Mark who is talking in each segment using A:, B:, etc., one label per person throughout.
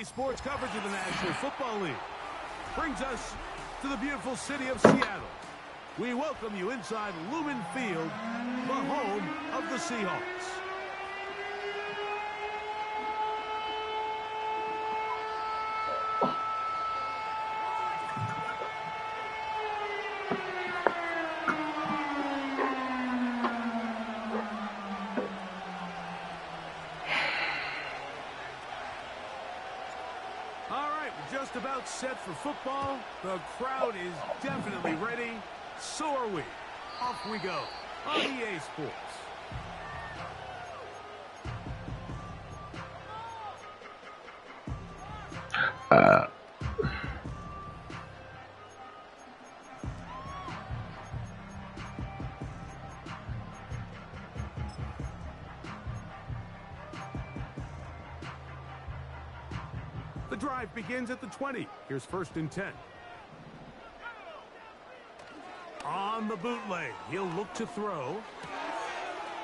A: EA Sports coverage of the National Football League brings us to the beautiful city of Seattle. We welcome you inside Lumen Field, the home of the Seahawks. Just about set for football. The crowd is definitely ready. So are we. Off we go on EA Sports. The drive begins at the 20. Here's 1st and 10. On the bootleg, he'll look to throw.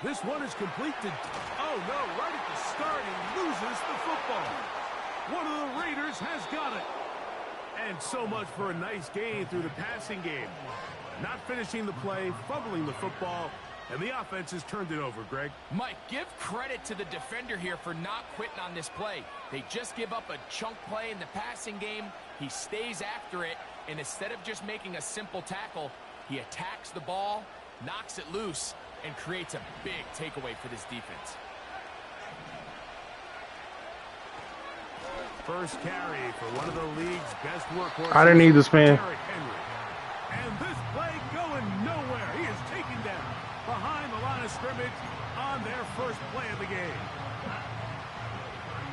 A: This one is complete to... Oh, no, right at the start, he loses the football. One of the Raiders has got it. And so much for a nice gain through the passing game. Not finishing the play, fumbling the football, and the offense has turned it over, Greg.
B: Mike, give credit to the defender here for not quitting on this play. They just give up a chunk play in the passing game. He stays after it, and instead of just making a simple tackle, he attacks the ball, knocks it loose, and creates a big takeaway for this defense.
A: First carry for one of the league's best workhorses.
C: I didn't need this man.
A: And this play going nowhere. He is taken down behind the line of scrimmage on their first play of the game.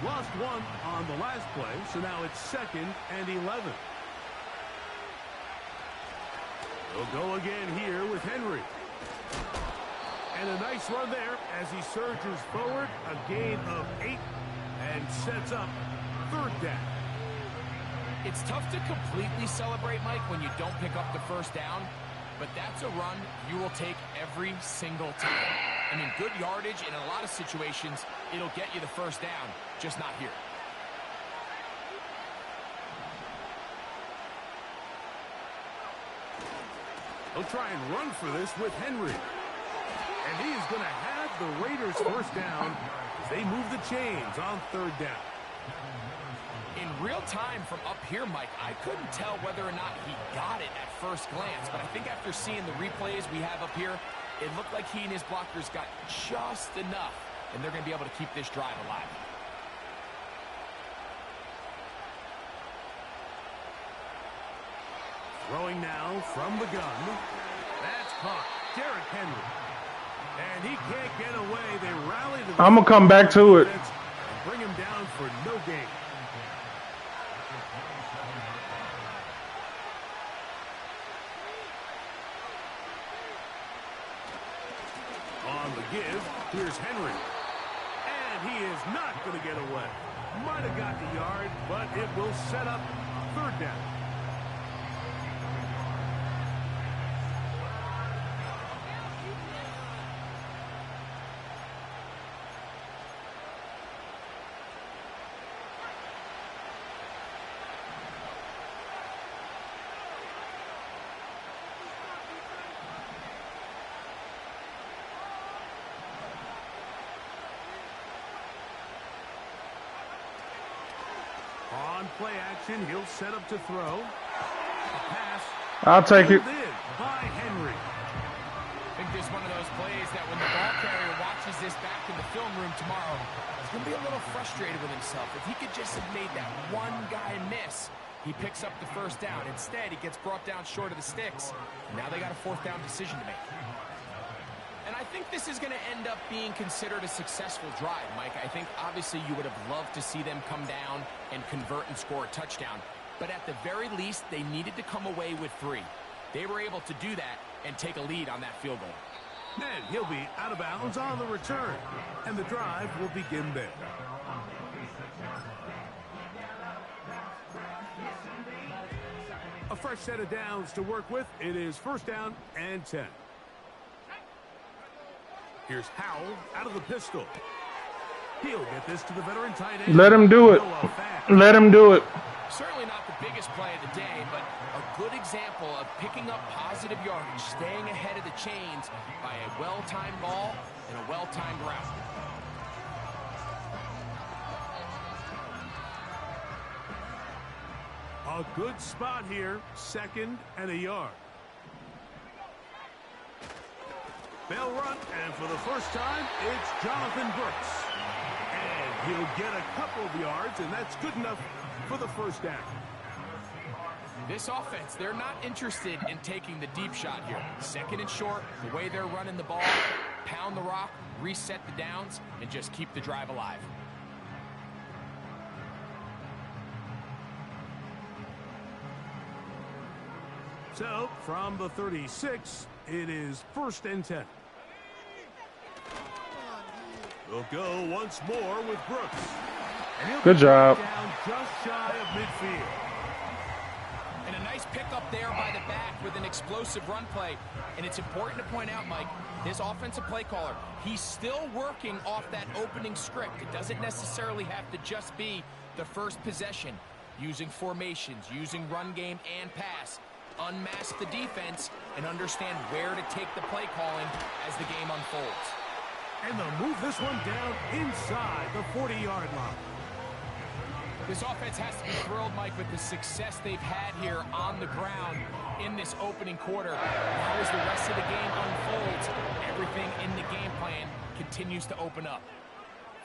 A: Lost one on the last play, so now it's 2nd and 11. He'll go again here with Henry. And a nice run there as he surges forward, a gain of 8, and sets up 3rd down.
B: It's tough to completely celebrate, Mike, when you don't pick up the first down, but that's a run you will take every single time. I mean, good yardage in a lot of situations, it'll get you the first down, just not here.
A: He'll try and run for this with Henry. And he is going to have the Raiders first down as they move the chains on 3rd down.
B: In real time from up here, Mike, I couldn't tell whether or not he got it at first glance, but I think after seeing the replays we have up here, it looked like he and his blockers got just enough, and they're going to be able to keep this drive alive.
A: Throwing now from the gun. That's caught. Derrick Henry. And he can't get away. They rally to the...
C: I'm going to come back to it.
A: And bring him down for no gain. On the give, here's Henry. And he is not going to get away. Might have got the yard, but it will set up 3rd down. On play action, he'll set up to throw. A pass.
C: I'll take it.
A: By Henry.
B: I think this is one of those plays that when the ball carrier watches this back in the film room tomorrow, he's going to be a little frustrated with himself. If he could just have made that one guy miss, he picks up the first down. Instead, he gets brought down short of the sticks. Now they got a 4th down decision to make. And I think this is going to end up being considered a successful drive, Mike. I think obviously you would have loved to see them come down and convert and score a touchdown. But at the very least, they needed to come away with 3. They were able to do that and take a lead on that field goal.
A: And he'll be out of bounds on the return. And the drive will begin there. A fresh set of downs to work with. It is 1st down and 10. Here's Howell out of the pistol. He'll get this to the veteran tight end.
C: Let him do it. Let him do it.
B: Certainly not the biggest play of the day, but a good example of picking up positive yardage, staying ahead of the chains by a well-timed ball and a well-timed route.
A: A good spot here, 2nd and a yard. They'll run, and for the first time, it's Jonathan Brooks. And he'll get a couple of yards, and that's good enough for the first down.
B: This offense, they're not interested in taking the deep shot here. 2nd and short, the way they're running the ball, pound the rock, reset the downs, and just keep the drive alive.
A: So, from the 36, it is 1st and 10. They'll go once more with Brooks. And he'll
C: Good job.
A: Down just shy of midfield.
B: And a nice pickup there by the back with an explosive run play. And it's important to point out, Mike, this offensive play caller, he's still working off that opening script. It doesn't necessarily have to just be the first possession. Using formations, using run game and pass. Unmask the defense and understand where to take the play calling as the game unfolds.
A: And they'll move this one down inside the 40-yard line.
B: This offense has to be thrilled, Mike, with the success they've had here on the ground in this opening quarter. Now as the rest of the game unfolds, everything in the game plan continues to open up.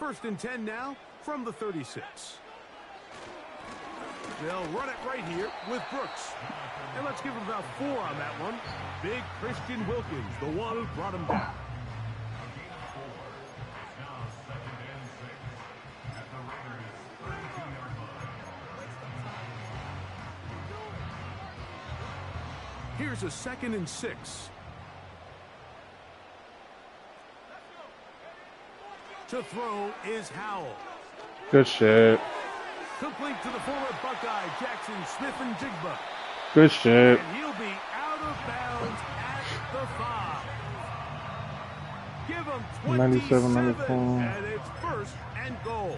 A: 1st and 10 now from the 36. They'll run it right here with Brooks. And let's give him about 4 on that one. Big Christian Wilkins, the one who brought him down. Here's a 2nd and 6. To throw is Howell.
C: Good shit.
A: Complete to the former Buckeye, Jackson Smith-Njigba.
C: Good shit.
A: And he'll be out of bounds at the 5. Give him
C: 97,
A: 27,
C: 94.
A: and it's 1st and goal.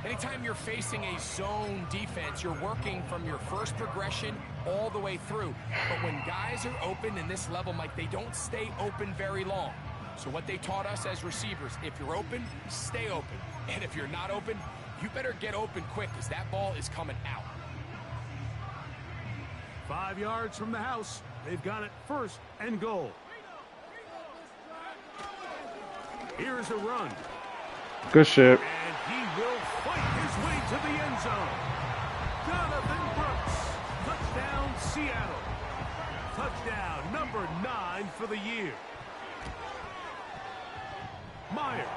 B: Anytime you're facing a zone defense, you're working from your first progression all the way through. But when guys are open in this level, Mike, they don't stay open very long. So what they taught us as receivers, if you're open, stay open. And if you're not open, you better get open quick because that ball is coming out.
A: 5 yards from the house. They've got it 1st and goal. Here's a run.
C: Good shit.
A: And he will fight his way to the end zone. Jonathan Brooks. Touchdown, Seattle. Touchdown number 9 for the year. Myers.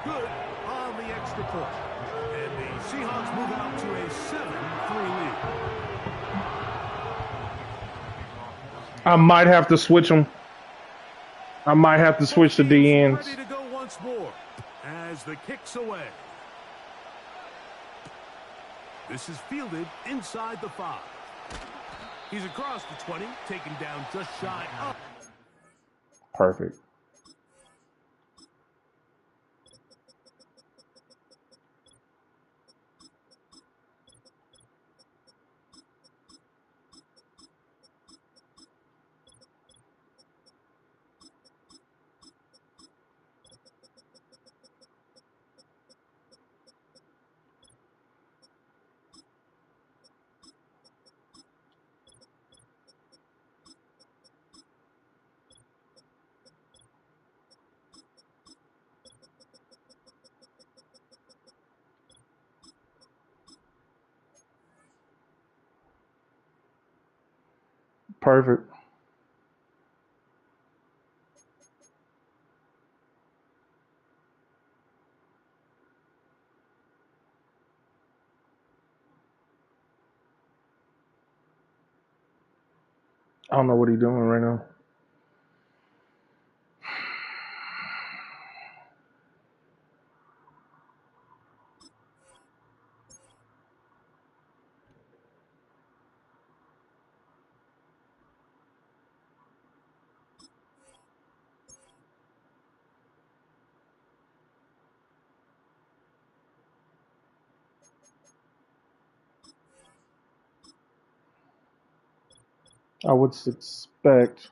A: Good on the extra point. And the Seahawks move out to a 7-3 lead.
C: I might have to switch them. I might have to switch the DNs.
A: Ready to go once more as the kick's away. This is fielded inside the 5. He's across the 20, taken down just shy of.
C: Perfect. Perfect. I don't know what he's doing right now. I would suspect.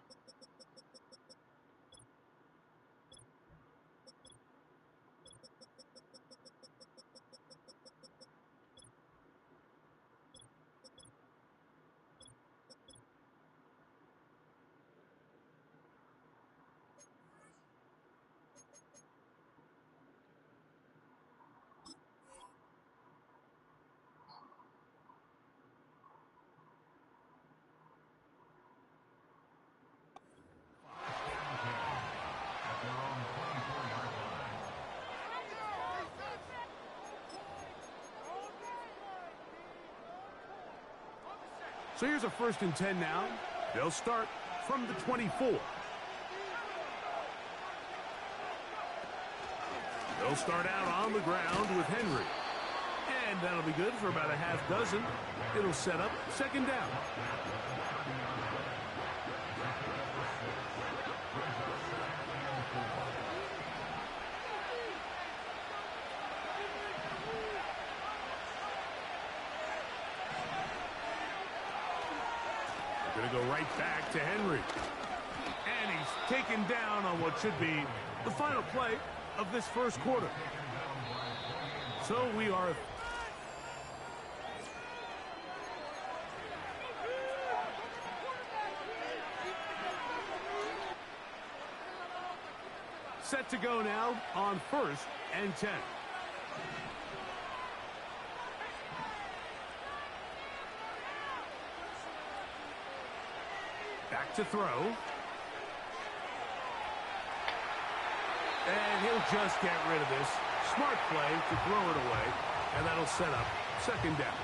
A: So here's a 1st and 10 now. They'll start from the 24. They'll start out on the ground with Henry. And that'll be good for about a half dozen. It'll set up 2nd down. Going to go right back to Henry. And he's taken down on what should be the final play of this 1st quarter. So we are set to go now on 1st and 10. Back to throw. And he'll just get rid of this. Smart play to throw it away. And that'll set up 2nd down.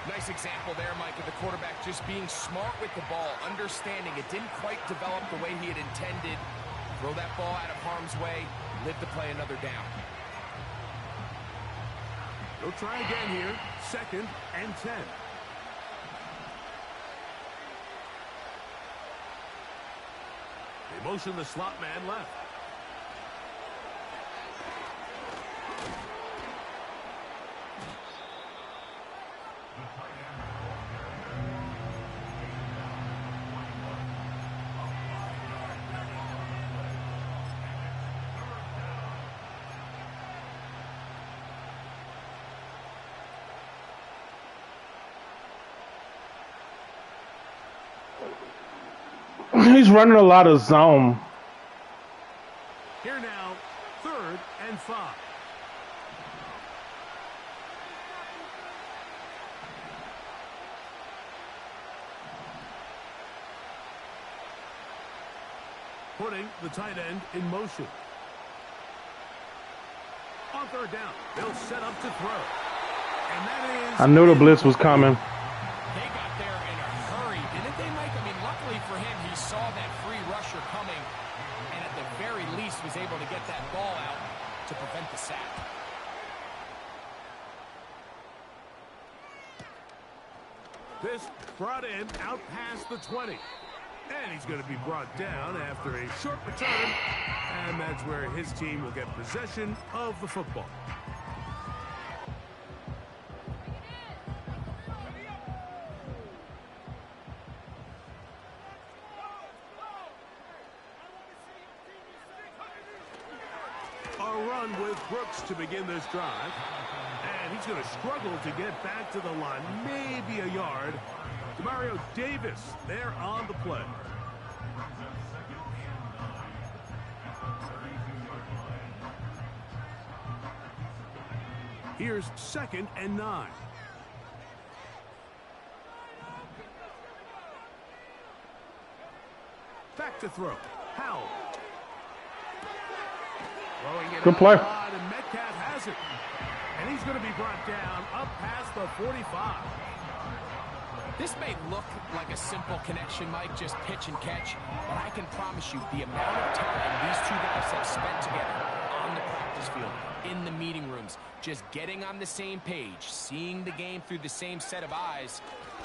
B: Nice example there, Mike, of the quarterback just being smart with the ball, understanding it didn't quite develop the way he had intended. Throw that ball out of harm's way, live to play another down.
A: He'll try again here. 2nd and 10. They motion the slot man left.
C: He's running a lot of zone.
A: Here now, 3rd and 5. Putting the tight end in motion. On 3rd down, they'll set up to throw. And that is...
C: I knew the blitz was coming.
B: They got there in a hurry, didn't they, Mike? I mean, luckily for him, he saw that free rusher coming, and at the very least was able to get that ball out to prevent the sack.
A: This brought in out past the 20. And he's going to be brought down after a short return. And that's where his team will get possession of the football. A run with Brooks to begin this drive. And he's going to struggle to get back to the line. Maybe a yard. Mario Davis there on the play. Here's 2nd and 9. Back to throw. Howell.
C: Good play.
A: And Metcalf has it. And he's going to be brought down up past the 45.
B: This may look like a simple connection, Mike, just pitch and catch, but I can promise you the amount of time these two guys have spent together on the practice field, in the meeting rooms, just getting on the same page, seeing the game through the same set of eyes,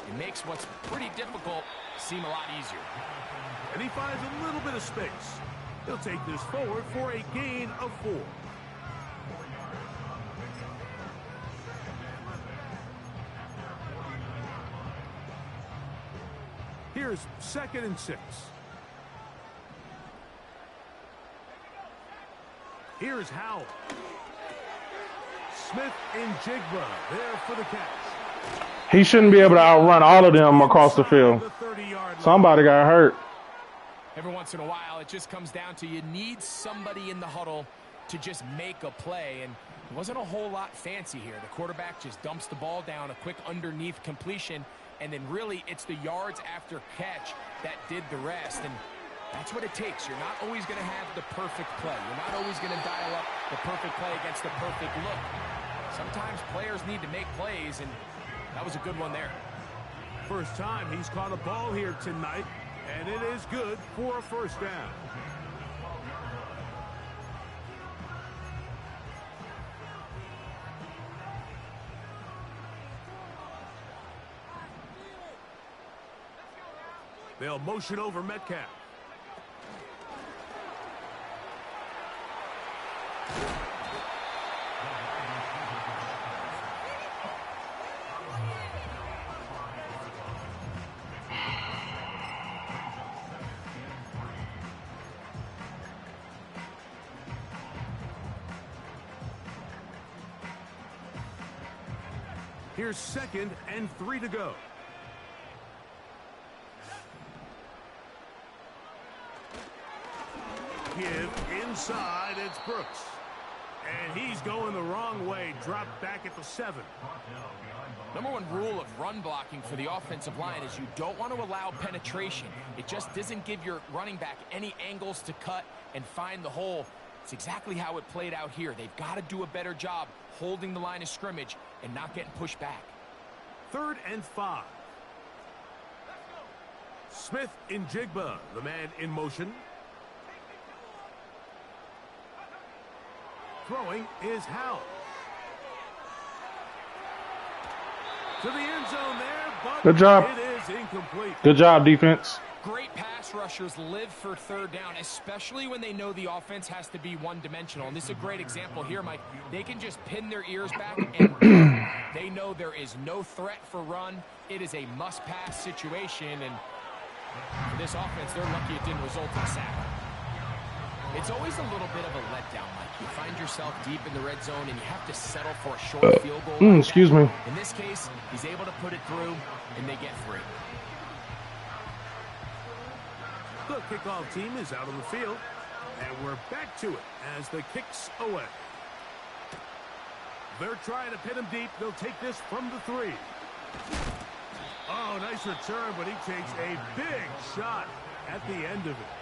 B: it makes what's pretty difficult seem a lot easier.
A: And he finds a little bit of space. He'll take this forward for a gain of 4. Here's 2nd and 6. Here's Howell. Smith and Jigba there for the catch.
C: He shouldn't be able to outrun all of them across the field. Somebody got hurt.
B: Every once in a while, it just comes down to you need somebody in the huddle to just make a play, and it wasn't a whole lot fancy here. The quarterback just dumps the ball down, a quick underneath completion, and then really it's the yards after catch that did the rest, and that's what it takes. You're not always going to have the perfect play. You're not always going to dial up the perfect play against the perfect look. Sometimes players need to make plays, and that was a good one there.
A: First time he's caught a ball here tonight, and it is good for a first down. They'll motion over Metcalf. Here's 2nd and 3 to go. Give inside, it's Brooks. And he's going the wrong way, dropped back at the 7.
B: Number one rule of run blocking for the offensive line is you don't want to allow penetration. It just doesn't give your running back any angles to cut and find the hole. It's exactly how it played out here. They've got to do a better job holding the line of scrimmage and not getting pushed back.
A: 3rd and 5. Smith in Jigba, the man in motion. Throwing is Howell. To the end zone there, but
C: good job.
A: It is incomplete.
C: Good job, defense.
B: Great pass rushers live for 3rd down, especially when they know the offense has to be one-dimensional. And this is a great example here, Mike. They can just pin their ears back and they know there is no threat for run. It is a must-pass situation, and for this offense, they're lucky it didn't result in a sack. It's always a little bit of a letdown, Mike. You find yourself deep in the red zone, and you have to settle for a short field goal. Like
C: excuse me.
B: In this case, he's able to put it through, and they get 3.
A: The kickoff team is out on the field, and we're back to it as the kick's away. They're trying to pin him deep. They'll take this from the 3. Oh, nice return, but he takes a big shot at the end of it.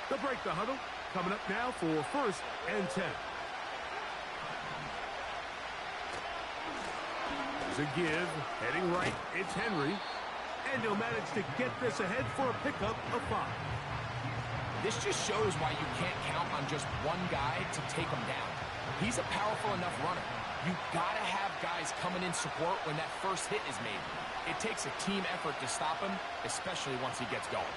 A: They'll break the huddle. Coming up now for 1st and 10. There's a give. Heading right, it's Henry. And he'll manage to get this ahead for a pickup of 5.
B: This just shows why you can't count on just one guy to take him down. He's a powerful enough runner. You've got to have guys coming in support when that first hit is made. It takes a team effort to stop him, especially once he gets going.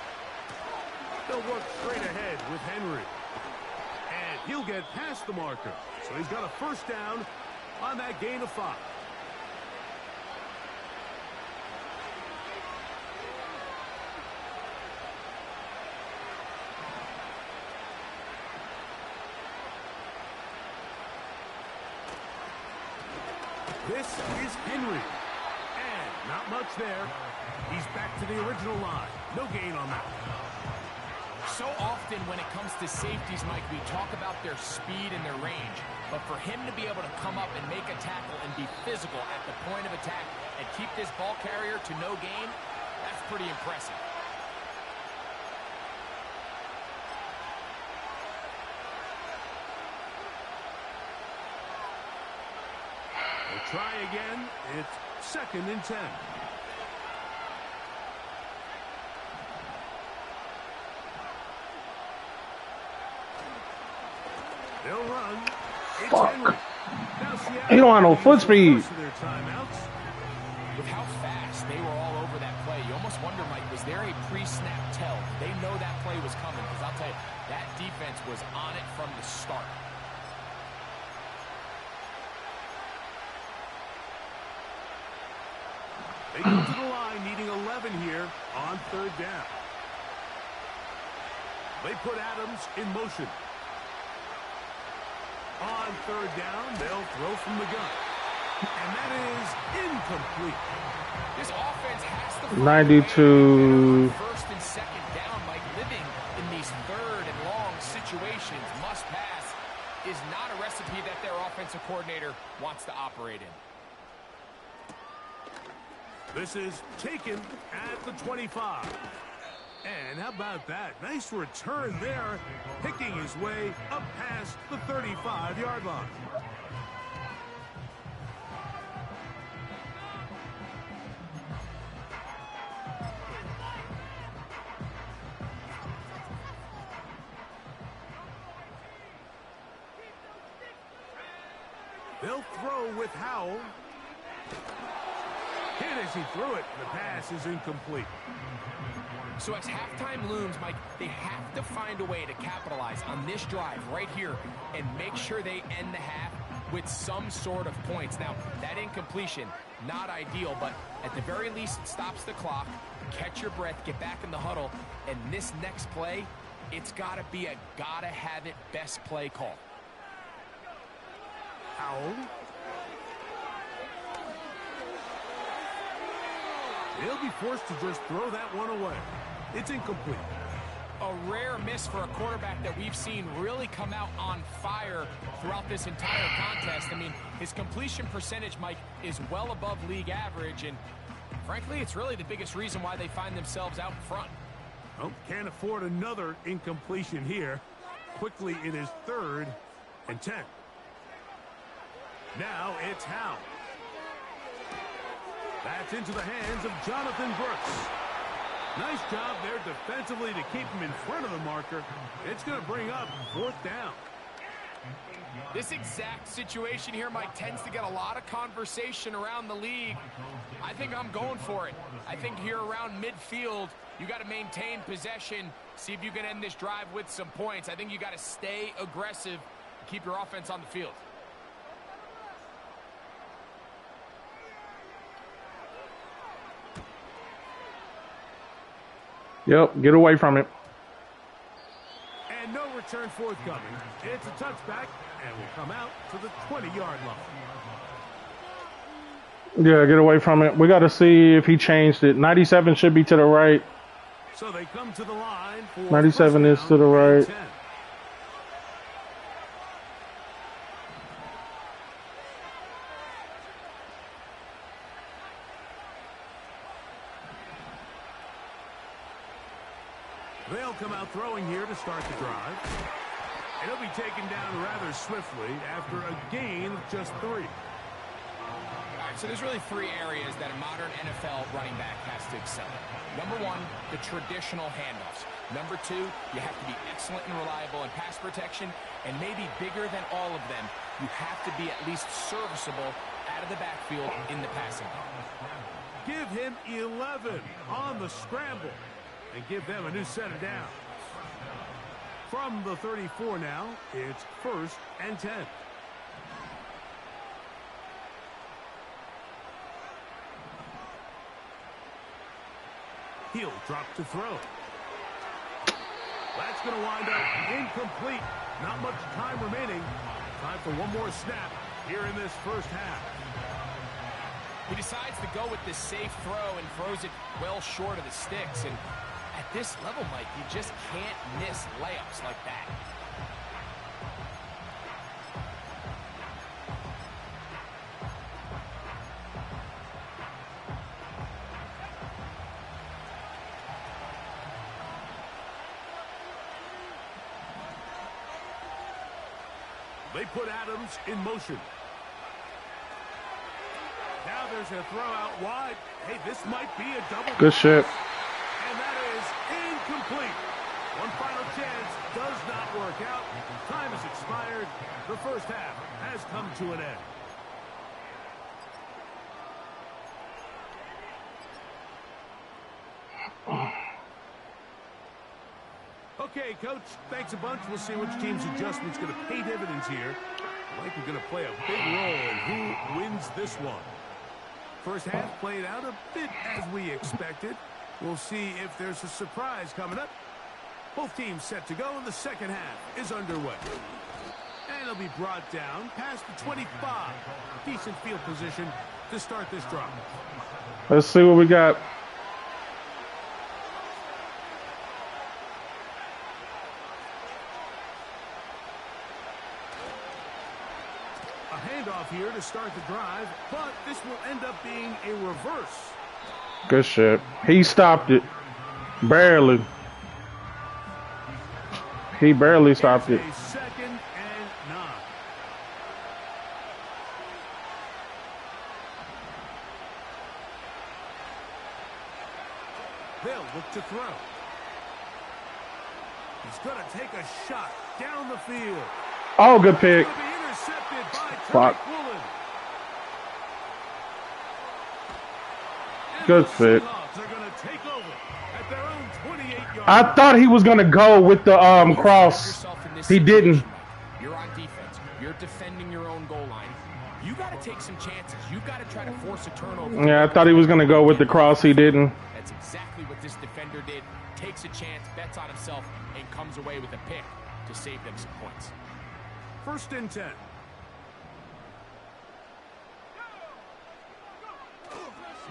A: They'll work straight ahead with Henry. And he'll get past the marker. So he's got a first down on that gain of 5. This is Henry. And not much there. He's back to the original line. No gain on that.
B: So often when it comes to safeties, Mike, we talk about their speed and their range. But for him to be able to come up and make a tackle and be physical at the point of attack and keep this ball carrier to no gain, that's pretty impressive.
A: We'll try again. It's 2nd and 10. They'll run. It's Henry.
C: He don't have no foot speed.
B: With how fast they were all over that play, you almost wonder, Mike, was there a pre-snap tell? They know that play was coming, because I'll tell you, that defense was on it from the start.
A: They go to the line, needing 11 here on third down. They put Adams in motion. On third down, they'll throw from the gun. And that is incomplete.
B: This offense has to
C: 92.
B: First and second down, Mike. Living in these third and long situations, must pass, is not a recipe that their offensive coordinator wants to operate in.
A: This is taken at the 25. And how about that? Nice return there, picking his way up past the 35-yard line. They'll throw with Howell. Hit as he threw it. The pass is incomplete.
B: So as halftime looms, Mike, they have to find a way to capitalize on this drive right here and make sure they end the half with some sort of points. Now, that incompletion, not ideal, but at the very least, it stops the clock. Catch your breath, get back in the huddle, and this next play, it's got to be a gotta-have-it best play call.
A: Howell. He'll be forced to just throw that one away. It's incomplete.
B: A rare miss for a quarterback that we've seen really come out on fire throughout this entire contest. I mean, his completion percentage, Mike, is well above league average, and frankly, it's really the biggest reason why they find themselves out in front.
A: Oh, can't afford another incompletion here. Quickly, it is 3rd and 10. Now it's Howell. That's into the hands of Jonathan Brooks. Nice job there defensively to keep him in front of the marker. It's going to bring up 4th down.
B: This exact situation here, Mike, tends to get a lot of conversation around the league. I think I'm going for it. I think here around midfield, you got to maintain possession, see if you can end this drive with some points. I think you got to stay aggressive, keep your offense on the field.
C: Yep, get away from it.
A: And no return forthcoming. It's a touchback, and will come out to the 20-yard line.
C: Yeah, get away from it. We got to see if he changed it. 97 should be to the right.
A: So they come to the line for
C: 97 is to the right.
A: 10. They'll come out throwing here to start the drive. And he'll be taken down rather swiftly after a gain of just 3.
B: All right, so there's really 3 areas that a modern NFL running back has to excel in. Number 1, the traditional handoffs. Number 2, you have to be excellent and reliable in pass protection. And maybe bigger than all of them, you have to be at least serviceable out of the backfield in the passing game.
A: Give him 11 on the scramble. And give them a new set of downs. From the 34 now, it's 1st and 10. He'll drop to throw. That's going to wind up incomplete. Not much time remaining. Time for one more snap here in this first half.
B: He decides to go with this safe throw and throws it well short of the sticks. And at this level, Mike, you just can't miss layups like that.
A: They put Adams in motion. Now there's a throw out wide. Hey, this might be a double.
C: Good shit.
A: And that is incomplete. One final chance does not work out. Time has expired. The first half has come to an end. Okay, Coach, thanks a bunch. We'll see which team's adjustment's going to pay dividends here. I think we're going to play a big role in who wins this one. First half played out a bit as we expected. We'll see if there's a surprise coming up. Both teams set to go, and the second half is underway. And it'll be brought down past the 25. Decent field position to start this drive.
C: Let's see what we got.
A: A handoff here to start the drive, but this will end up being a reverse.
C: Good shit. He stopped it. Barely. He barely stopped it.
A: Second and 9. They'll look to throw. He's going to take a shot down the field.
C: Oh, good pick. Fuck. Good fit. I thought he was going to go with the cross. He didn't.
B: You're on defense. You're defending your own goal line. You got to take some chances. You got to try to force a turnover.
C: Yeah, I thought he was going to go with the cross. He didn't.
B: That's exactly what this defender did. Takes a chance, bets on himself, and comes away with a pick to save them some points.
A: 1st and 10.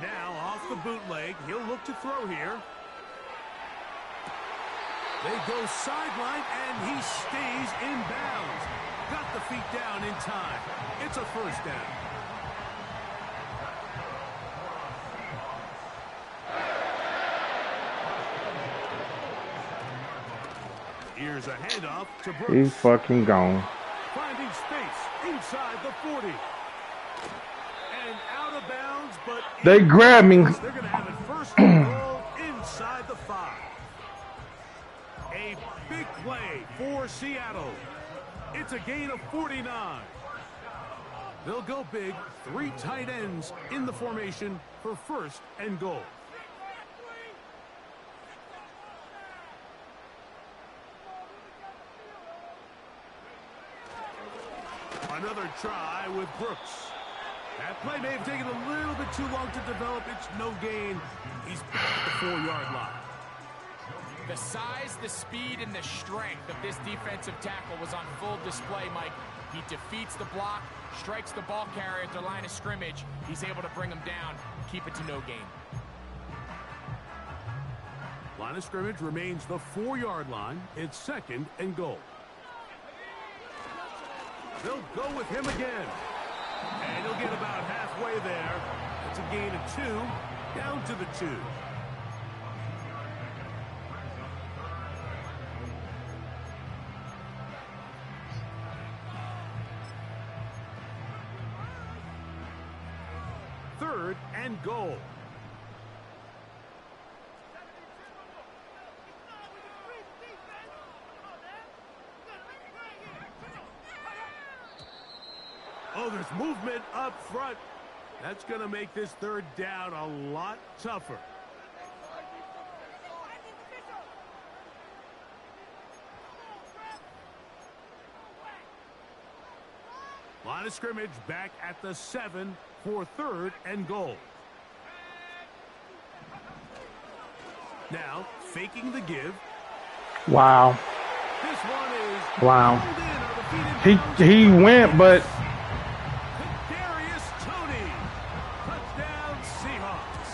A: Now off the bootleg, he'll look to throw here. They go sideline, and he stays in bounds. Got the feet down in time. It's a first down. Here's a handoff to Brooks.
C: He's fucking gone.
A: Finding space inside the 40. And out of bounds, but
C: they grabbed me.
A: They're going to have it first and goal inside the 5. A big play for Seattle. It's a gain of 49. They'll go big. 3 tight ends in the formation for 1st and goal. Another try with Brooks. That play may have taken a little bit too long to develop. It's no gain. He's back at the 4-yard line.
B: The size, the speed, and the strength of this defensive tackle was on full display, Mike. He defeats the block, strikes the ball carrier at their line of scrimmage. He's able to bring him down, keep it to no gain.
A: Line of scrimmage remains the 4-yard line. It's 2nd and goal. They'll go with him again. And he'll get about halfway there. It's a gain of 2, down to the 2. Third and goal. Oh, there's movement up front. That's going to make this 3rd down a lot tougher. Line of scrimmage back at the 7 for 3rd and goal. Now, faking the give.
C: Wow.
A: This one is
C: wow. He went, but
A: Tony. Touchdown, Seahawks.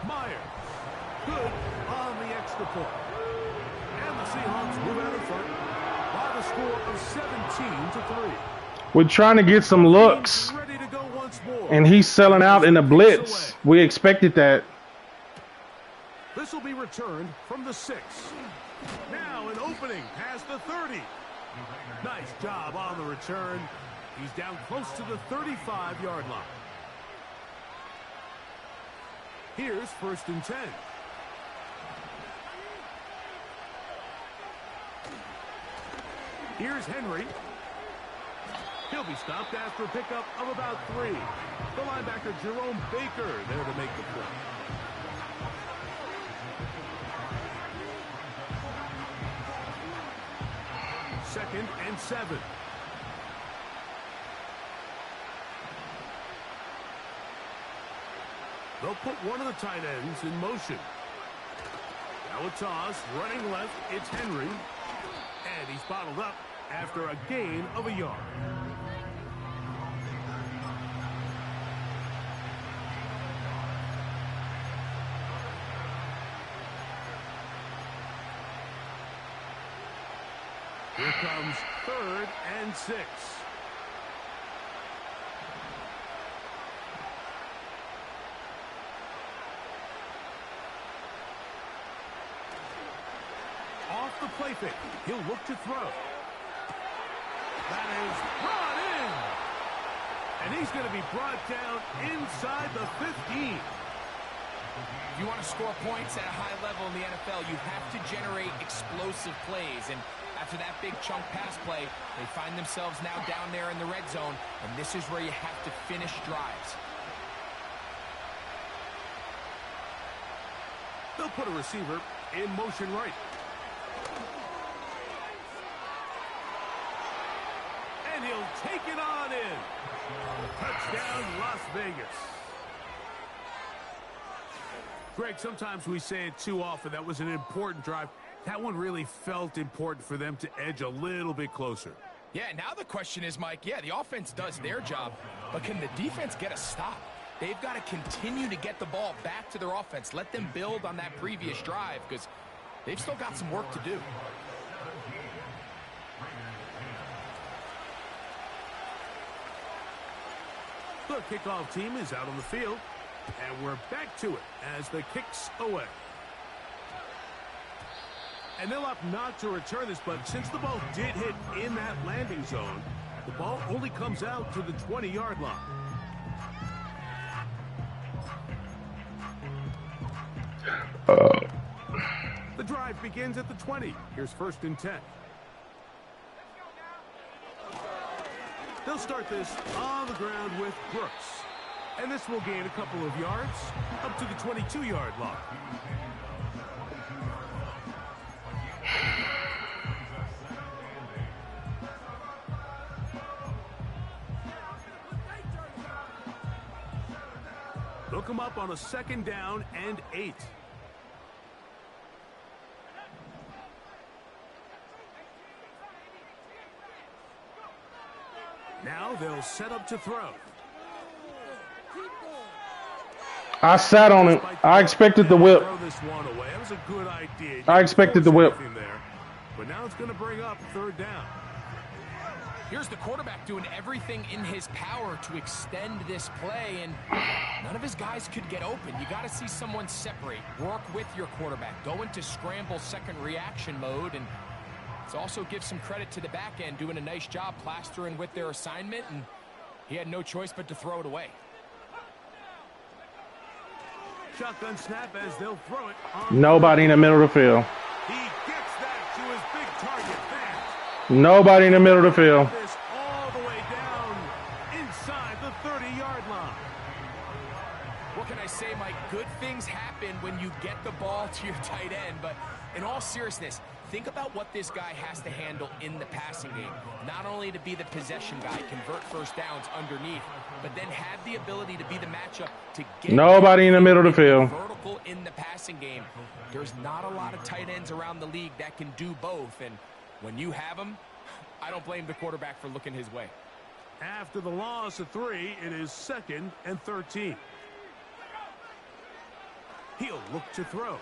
A: Meyer, good on the extra point. And the Seahawks move out in front by the score of 17-3.
C: We're trying to get some looks, and he's selling out in a blitz. We expected that.
A: This will be returned from the 6. Now an opening past the 30. Nice job on the return. He's down close to the 35-yard line. Here's 1st and 10. Here's Henry. He'll be stopped after a pickup of about 3. The linebacker, Jerome Baker, there to make the play. Second and 7. They'll put one of the tight ends in motion. Now a toss, running left, it's Henry. And he's bottled up after a gain of a yard. Here comes 3rd and 6. Off the play fake. He'll look to throw. That is brought in. And he's going to be brought down inside the 15.
B: If you want to score points at a high level in the NFL, you have to generate explosive plays. And after that big chunk pass play, they find themselves now down there in the red zone. And this is where you have to finish drives.
A: They'll put a receiver in motion right. And he'll take it on in. Touchdown, Las Vegas. Greg, sometimes we say it too often. That was an important drive. That one really felt important for them to edge a little bit closer.
B: Yeah, now the question is, Mike, yeah, the offense does their job, but can the defense get a stop? They've got to continue to get the ball back to their offense. Let them build on that previous drive because they've still got some work to do.
A: The kickoff team is out on the field, and we're back to it as the kick's away. And they'll opt not to return this, but since the ball did hit in that landing zone, the ball only comes out to the 20-yard line. The drive begins at the 20. Here's 1st and 10. They'll start this on the ground with Brooks. And this will gain a couple of yards up to the 22-yard line. They'll come up on a 2nd down and 8. Now they'll set up to throw.
C: I sat on it. I expected the whip.
A: Throw this one away. That was a good idea.
C: I expected the whip.
A: There, but now it's going to bring up 3rd down.
B: Here's the quarterback doing everything in his power to extend this play, and none of his guys could get open. You got to see someone separate, work with your quarterback, go into scramble second reaction mode, and it also gives some credit to the back end doing a nice job plastering with their assignment, and he had no choice but to throw it away.
A: Shotgun snap as they'll throw it.
C: Nobody in the middle of the field.
A: He gets that to his big target.
C: Nobody in the middle of the field.
A: This all the way down inside the 30-yard line.
B: What can I say, Mike? Good things happen when you get the ball to your tight end, but in all seriousness, think about what this guy has to handle in the passing game. Not only to be the possession guy, convert 1st downs underneath, but then have the ability to be the matchup to get
C: nobody in the middle of the field.
B: Vertical in the passing game. There's not a lot of tight ends around the league that can do both, and when you have them, I don't blame the quarterback for looking his way.
A: After the loss of 3, it is 2nd and 13. He'll look to throw.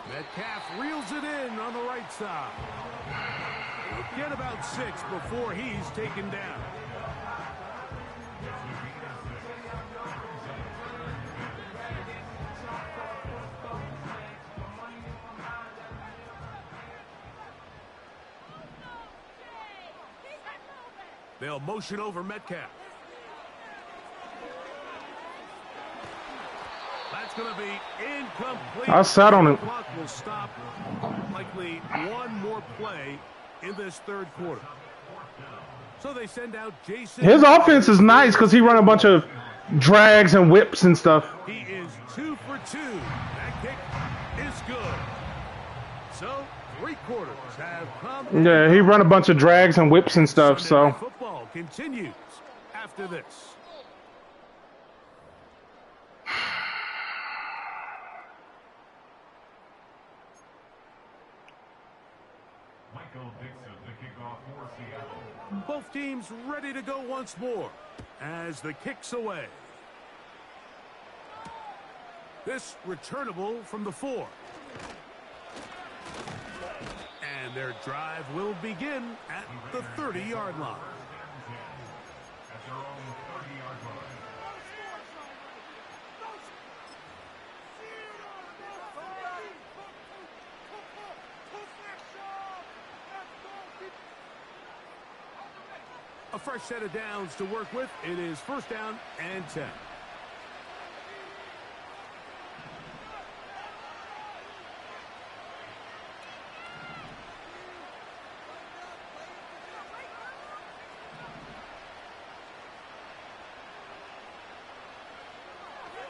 A: Metcalf reels it in on the right side. He'll get about 6 before he's taken down. They'll motion over Metcalf. That's going to be incomplete.
C: I sat on it.
A: The clock will stop. Likely one more play in this 3rd quarter. So they send out Jason.
C: His offense is nice because he run a bunch of drags and whips and stuff.
A: He is 2 for 2. That kick is good. So 3 quarters have come.
C: Yeah, he run a bunch of drags and whips and stuff.
A: Sunday Night
C: So
A: Football continues after this. Both teams ready to go once more as the kick's away. This returnable from the 4. And their drive will begin at the 30-yard line. A fresh set of downs to work with. It is first down and 10.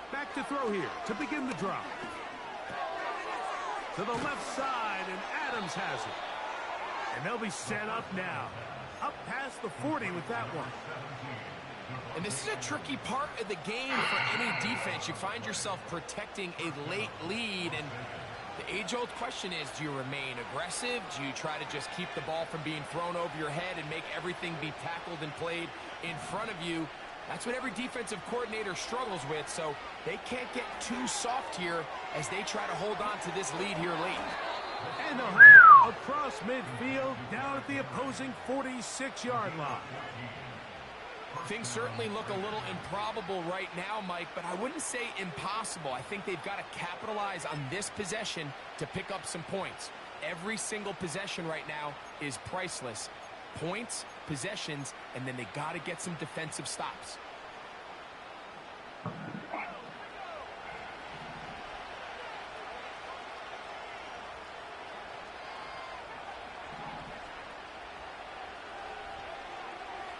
A: Back to throw here to begin the drive. To the left side, and Adams has it. And they'll be set up now. Up past the 40 with that one.
B: And this is a tricky part of the game for any defense. You find yourself protecting a late lead, and the age-old question is, do you remain aggressive? Do you try to just keep the ball from being thrown over your head and make everything be tackled and played in front of you? That's what every defensive coordinator struggles with, so they can't get too soft here as they try to hold on to this lead here late.
A: And they'll have it across midfield, down at the opposing 46-yard line.
B: Things certainly look a little improbable right now, Mike, but I wouldn't say impossible. I think they've got to capitalize on this possession to pick up some points. Every single possession right now is priceless. Points, possessions, and then they got to get some defensive stops.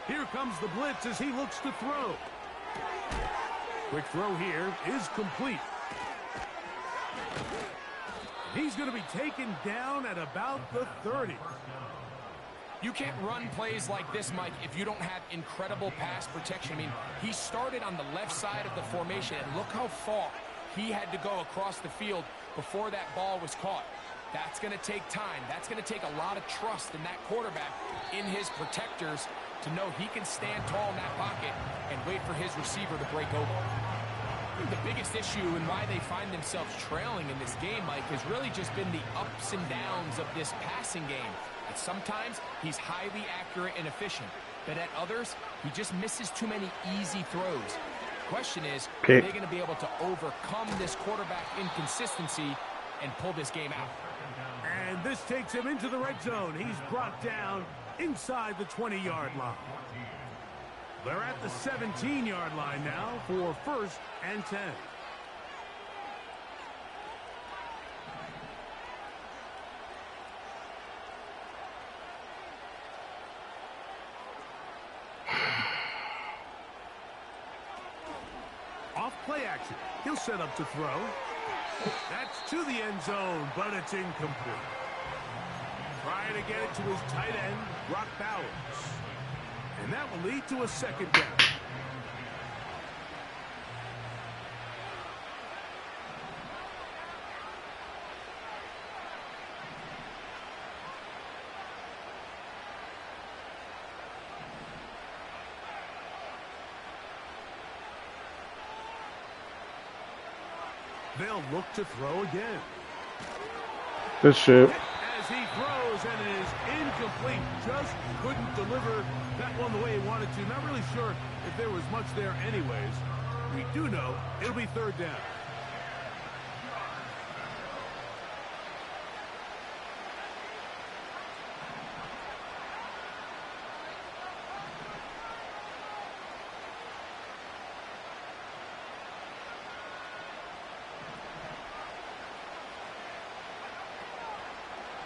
A: Here comes the blitz as he looks to throw. Quick throw here is complete. He's going to be taken down at about the 30.
B: You can't run plays like this, Mike, if you don't have incredible pass protection. I mean, he started on the left side of the formation, and look how far he had to go across the field before that ball was caught. That's going to take time. That's going to take a lot of trust in that quarterback, in his protectors, to know he can stand tall in that pocket and wait for his receiver to break over. The biggest issue and why they find themselves trailing in this game, Mike, has really just been the ups and downs of this passing game. And sometimes he's highly accurate and efficient, but at others, he just misses too many easy throws. The question is, are they going to be able to overcome this quarterback inconsistency and pull this game out?
A: And this takes him into the red zone. He's brought down inside the 20-yard line. They're at the 17-yard line now for first and 10. Off play action. He'll set up to throw. That's to the end zone, but it's incomplete. Trying to get it to his tight end, Brock Bowers. And that will lead to a second down. They'll look to throw again.
C: Good shit.
A: As he throws, and it is incomplete. Just couldn't deliver that one the way he wanted to. Not really sure if there was much there anyways. We do know it'll be third down.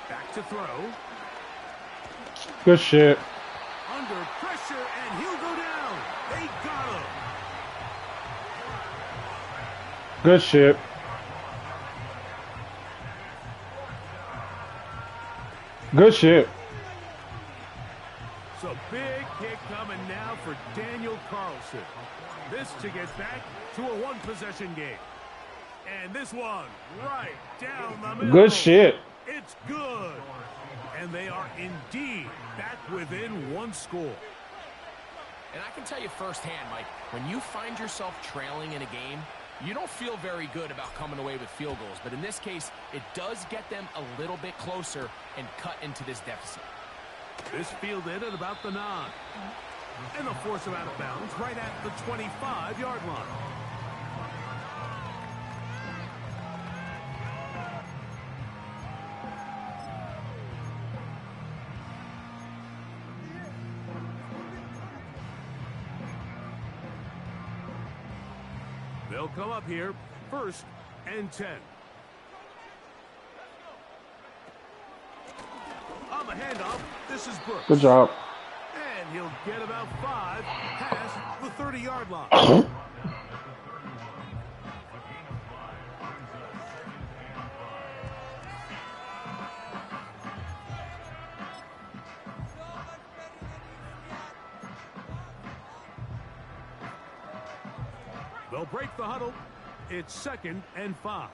A: Back to throw.
C: Good shit.
A: Under pressure, and he'll go down. They got him.
C: Good shit. Good shit.
A: So big kick coming now for Daniel Carlson. This to get back to a one-possession game. And this one right down the middle.
C: Good shit.
A: It's good. And they are indeed back within one score.
B: And I can tell you firsthand, Mike, when you find yourself trailing in a game, you don't feel very good about coming away with field goals. But in this case, it does get them a little bit closer and cut into this deficit.
A: This fielded at about the 9. And they'll force him out of bounds right at the 25-yard line. They'll come up here, 1st and 10. On the handoff, this is Brooks.
C: Good job.
A: And he'll get about 5 past the 30-yard line. They'll break the huddle. It's 2nd and 5.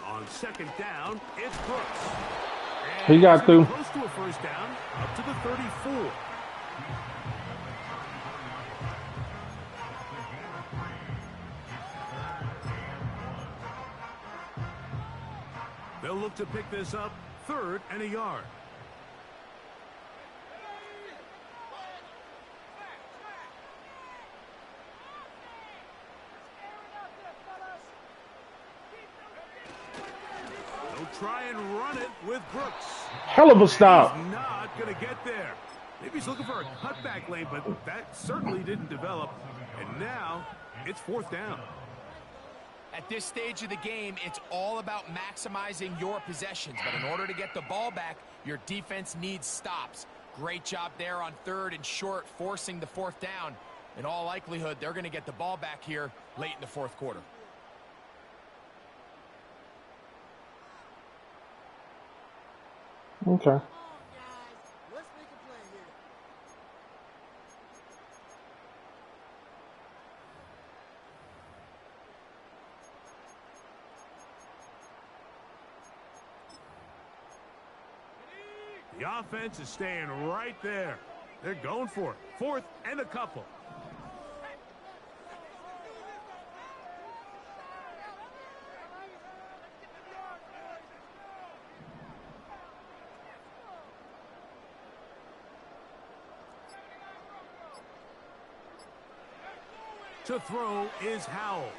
A: On 2nd down, it's Brooks. And
C: he got through.
A: close to a 1st down, up to the 34. They'll look to pick this up, 3rd and a yard. They'll try and run it with Brooks.
C: Hell of a stop.
A: He's not going to get there. Maybe he's looking for a cutback lane, but that certainly didn't develop. And now it's 4th down.
B: At this stage of the game, it's all about maximizing your possessions. But in order to get the ball back, your defense needs stops. Great job there on 3rd and short, forcing the 4th down. In all likelihood, they're going to get the ball back here late in the 4th quarter.
C: Okay.
A: The offense is staying right there. They're going for it. 4th and a couple. To throw is Howell.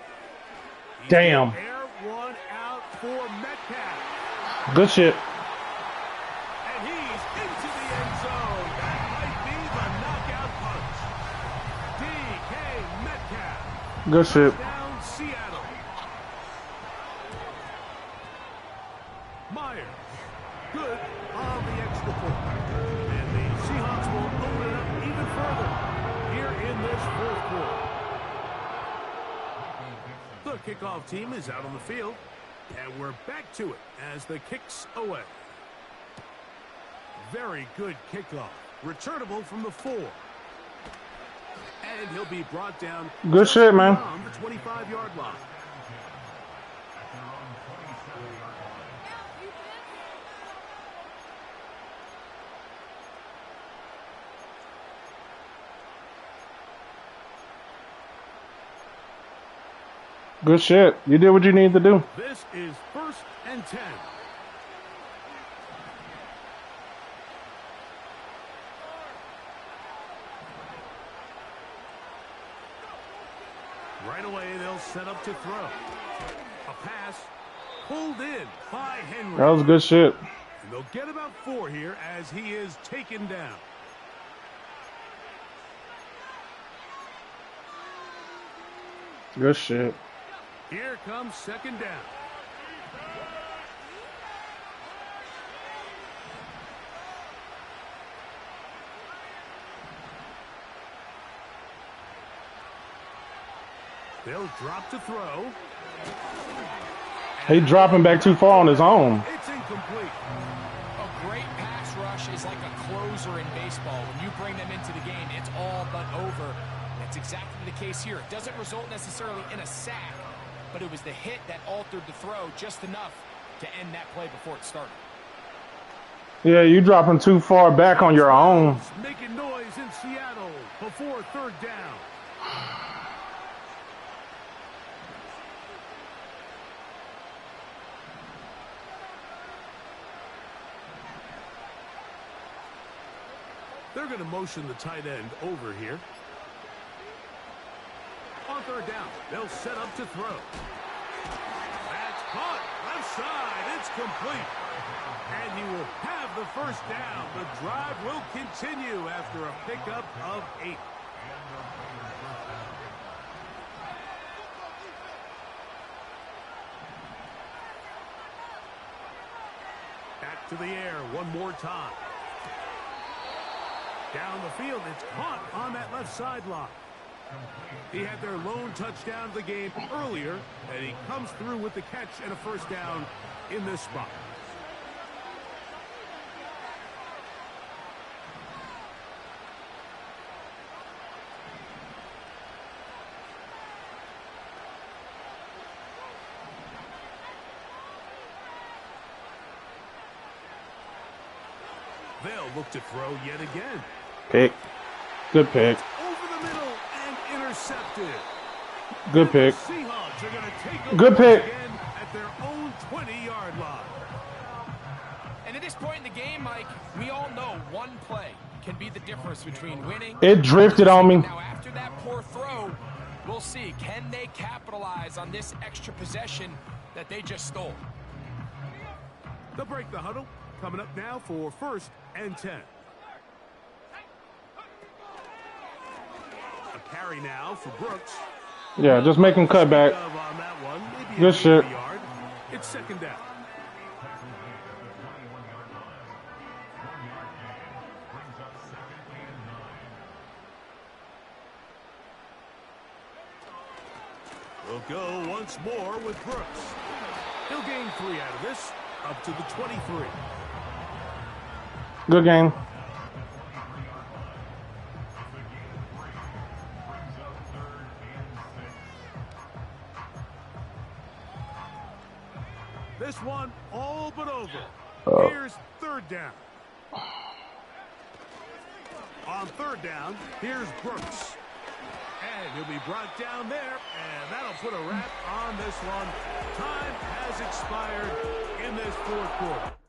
C: Damn.
A: Air one out for Metcalf.
C: Good shit.
A: And he's into the end zone. That might be the knockout punch. DK Metcalf.
C: Good shit.
A: Down Seattle. Myers. Good on the extra point. And the Seahawks will open it up even further here in this 4th quarter. The kickoff team is out on the field, and we're back to it as the kick's away. Very good kickoff. Returnable from the 4. And he'll be brought down.
C: Good shit, man.
A: On the 25-yard line.
C: Good shit. You did what you need to do.
A: This is 1st and 10. Right away, they'll set up to throw. A pass pulled in by Henry.
C: That was good shit.
A: And they'll get about 4 here as he is taken down.
C: Good shit.
A: Here comes 2nd down. They'll drop to throw.
C: He dropping back too far on his own.
A: It's incomplete.
B: A great pass rush rush is like a closer in baseball. When you bring them into the game, it's all but over. That's exactly the case here. It doesn't result necessarily in a sack, but it was the hit that altered the throw just enough to end that play before it started.
C: Yeah, you dropping too far back on your own.
A: Making noise in Seattle before third down. They're going to motion the tight end over here. On third down, they'll set up to throw. That's caught. Left side. It's complete. And he will have the first down. The drive will continue after a pickup of 8. Back to the air one more time. Down the field, it's caught on that left sideline. He had their lone touchdown of the game earlier, and he comes through with the catch and a first down in this spot. They'll look to throw yet again.
C: Pick. Good pick.
A: Over the middle and intercepted.
C: Good pick.
A: Seahawks are going to take over
C: Good pick.
A: again at their own 20-yard line.
B: And at this point in the game, Mike, we all know one play can be the difference between winning.
C: It drifted on me.
B: Now, after that poor throw, we'll see. Can they capitalize on this extra possession that they just stole?
A: They'll break the huddle. Coming up now for 1st and 10. A carry now for Brooks.
C: Yeah, just make him cut back.
A: On that one, maybe
C: Good shit.
A: Yard. It's 2nd down. We'll go once more with Brooks. He'll gain 3 out of this, up to the 23.
C: Good game.
A: This one all but over. Here's 3rd down. On 3rd down, here's Brooks. And he'll be brought down there, and that'll put a wrap on this one. Time has expired in this 4th quarter.